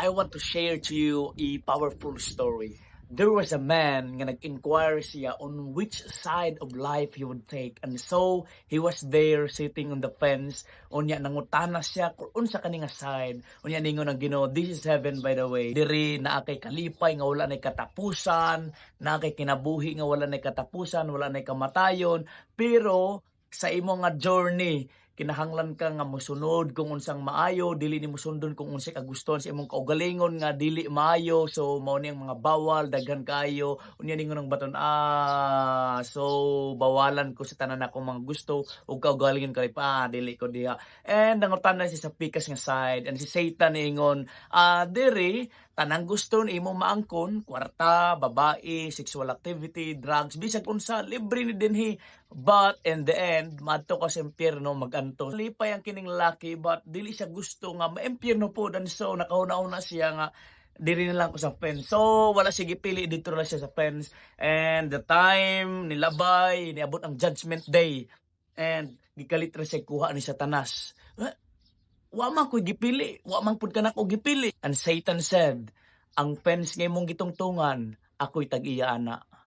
I want to share to you a powerful story. There was a man nga nag-inquire siya on which side of life he would take. And so, he was there sitting on the fence. Unya, nangutana siya kung unsa kaninga side. Unya, ningon ang Ginoo, this is heaven by the way. Diri na akay kalipay nga wala na katapusan, na akay kinabuhi nga wala na katapusan, wala na kamatayon. Pero, sa imo nga journey, kinahanglan ka nga mosunod kung unsang maayo, dili ni mosundon kung unsay kagustuhan sa imong kaugalingon nga dili maayo. So mao ni ang mga bawal daghan kayo unya ningon ang baton, so bawalan ko sa tanan akong mga gusto ug kaugalingon kay pa dili ko diha. And nangutan siya sa pikas nga side, and si Satan ingon, diri tanang gusto ni imo maangkon, kwarta, babae, sexual activity, drugs, bisag unsa libre ni dinhi. But in the end, madto ka sa impyerno maganto. Lipay ang kining lalaki but dili siya gusto nga maimpyerno po, dan so nakahuna-una siya nga diri na lang ko sa fence. So wala siya gipili, dito na siya sa fence. And the time nilabay, niabot ang judgment day. And gikalit ra siya kuha ni Satanas. Wa man ko gipili, wa man pud kanako gipili. And Satan said, ang fence nga imong gitungtungan, ako'y tag-iya ana.